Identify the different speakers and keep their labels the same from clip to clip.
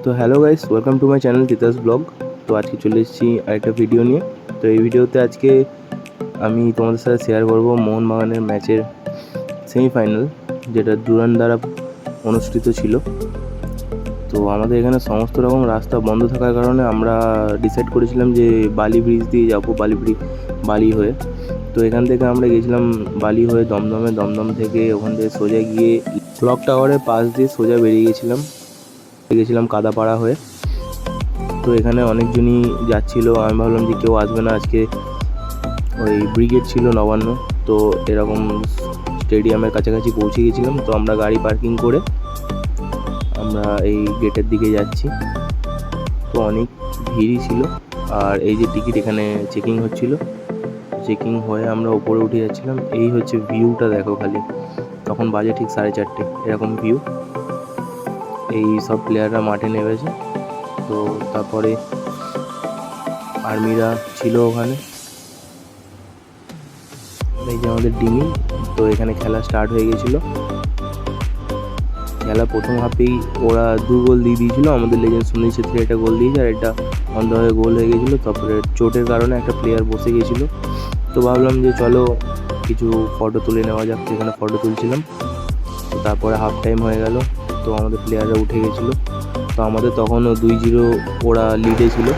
Speaker 1: তো hello guys, welcome to my channel Titas blog. তো আজকে চলে এসেছি আরেকটা ভিডিও নিয়ে। তো এই ভিডিওতে আজকে আমি তোমাদের সাথে শেয়ার করব মোহনবাগানের ম্যাচের সেমিফাইনাল, যেটা ডুরান্ড দ্বারা অনুষ্ঠিত ছিল। তো আমাদের এখানে সমস্ত রকম রাস্তা বন্ধ থাকার কারণে আমরা ডিসাইড করেছিলাম যে বালি ব্রিজ দিয়ে যাবো, বালি হয়ে। তো এখান থেকে আমরা গেছিলাম বালি হয়ে দমদম থেকে ওখান থেকে সোজা গিয়ে ক্লক টাওয়ারের পাশ দিয়ে সোজা বেরিয়ে গেছিলাম কাদাপাড়া হয়ে। তো এখানে অনেকজনই যাচ্ছিল, আমি ভাবলাম যে কেউ আসবে না আজকে, ওই ব্রিগেড ছিল নবান্ন। তো এরকম স্টেডিয়ামের কাছাকাছি পৌঁছে গেছিলাম। তো আমরা গাড়ি পার্কিং করে আমরা এই গেটের দিকে যাচ্ছি। তো অনেক ভিড়ই ছিল, আর এই যে টিকিট এখানে চেকিং হচ্ছিল, চেকিং হয়ে আমরা উপরে উঠে যাচ্ছিলাম। এই হচ্ছে ভিউটা, দেখো খালি, তখন বাজে ঠিক 4:30, এরকম ভিউ। এই সব প্লেয়াররা মাঠে নেমেছে। তো তারপরে আর্মিরা ছিল ওখানে, এই যে আমাদের ডিমি। তো এখানে খেলা স্টার্ট হয়ে গেছিলো। খেলা প্রথম হাফেই ওরা 2 গোল দিয়ে দিয়েছিলো। আমাদের লেজেন্ড সুনীল ছেত্রী একটা গোল দিয়েছে, আর একটা অন্ধ হয়ে গোল হয়ে গেছিলো। তারপরে চোটের কারণে একটা প্লেয়ার বসে গেছিলো। তো ভাবলাম যে চলো কিছু ফটো তুলে নেওয়া যাক, সেখানে ফটো তুলছিলাম। তো তারপরে হাফ টাইম হয়ে গেল, তো আমাদের প্লেয়াররা উঠে গেছিলো। তো আমাদের তখনও 2-0 ওরা লিডে ছিল।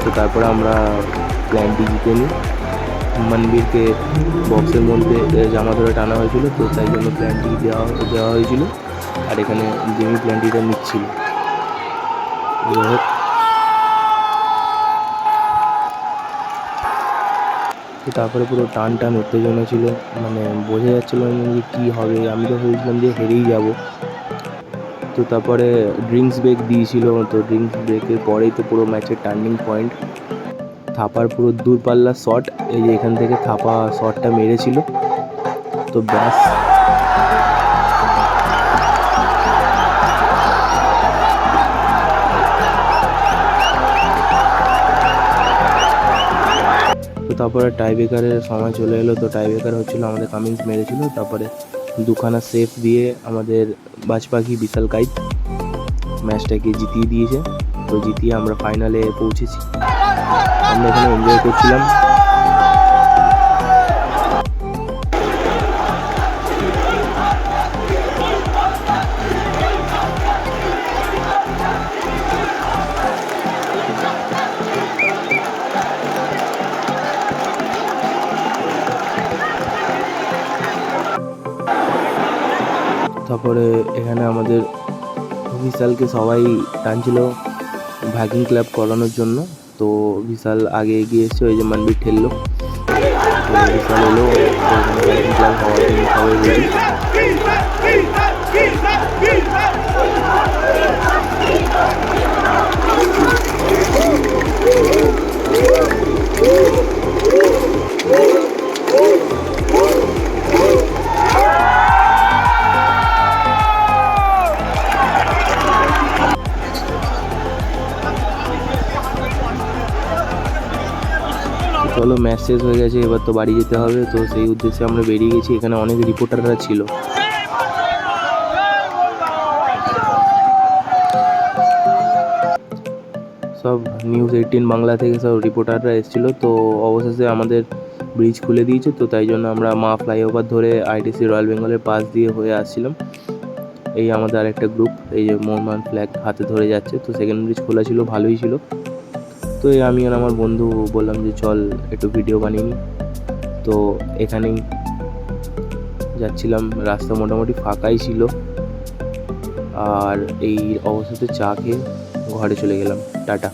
Speaker 1: তো তারপরে আমরা প্ল্যানটি জিতে নিই। মনবীরকে বক্সের মধ্যে জামা ধরে টানা হয়েছিল, তো তাই জন্য প্ল্যানটি দেওয়া হয়েছিল। আর এখানে জিমি প্ল্যানটিটা নিচ্ছিল। তো তারপরে পুরো টান উত্তেজনা ছিল, মানে বোঝা যাচ্ছিল না যে কী হবে। আমি তো ভেবেছিলাম যে হেরেই যাব। তো তারপরে ড্রিঙ্কস ব্রেক দিয়েছিল। তো ড্রিঙ্কস ব্রেকের পরেই তো পুরো ম্যাচের টার্নিং পয়েন্ট, থাপার পুরো দূরপাল্লার শট। এই যে এখান থেকে থাপা শটটা মেরেছিল। তো ব্যাস, তো তারপরে টাইব্রেকারের সময় চলে এলো। তো টাইব্রেকার হচ্ছিল আমাদের কামিন্স মেরেছিল। তারপরে দুখানা সেফ দিয়ে আমাদের বাজপাখি বিশাল কাইত ম্যাচটাকে জিতিয়ে দিয়েছে। তো জিতিয়ে আমরা ফাইনালে পৌঁছেছি। আমরা এখানে এনজয় করছিলাম। তারপরে এখানে আমাদের বিশালকে সবাই টানছিল ভ্যাকিং ক্ল্যাপ করানোর জন্য। তো বিশাল আগে এগিয়ে এসছে, ওই যে মনবীর ঠেললো। তো বিশাল এলো, ভ্যাকিং ক্ল্যাপ হওয়ার জন্য সবাই রেডি। চলো, ম্যাচ শেষ হয়ে গেছে, এবার তো বাড়ি যেতে হবে। তো সেই উদ্দেশ্যে আমরা বেরিয়ে গেছি। এখানে অনেক রিপোর্টাররা ছিল। সব নিউজ 18 বাংলা থেকে সব রিপোর্টাররা এসেছিলো। তো অবশেষে আমাদের ব্রিজ খুলে দিয়েছে। তো তাই জন্য আমরা মা ফ্লাইওভার ধরে আইটিসি রয়্যাল বেঙ্গলের পাশ দিয়ে হয়ে আসছিলাম। এই আমাদের আরেকটা গ্রুপ, এই যে মোহনবাগান ফ্ল্যাগ হাতে ধরে যাচ্ছে। তো সেকেন্ড ব্রিজ খোলা ছিল, ভালোই ছিল। তো আমি আর আমার বন্ধু বললাম যে চল একটু ভিডিও বানিয়ে নিই। তো এখানেই যাচ্ছিলাম, রাস্তা মোটামুটি ফাঁকাই ছিল। আর এই অবস্থাতে চা খেয়ে ঘরে চলে গেলাম। টাটা।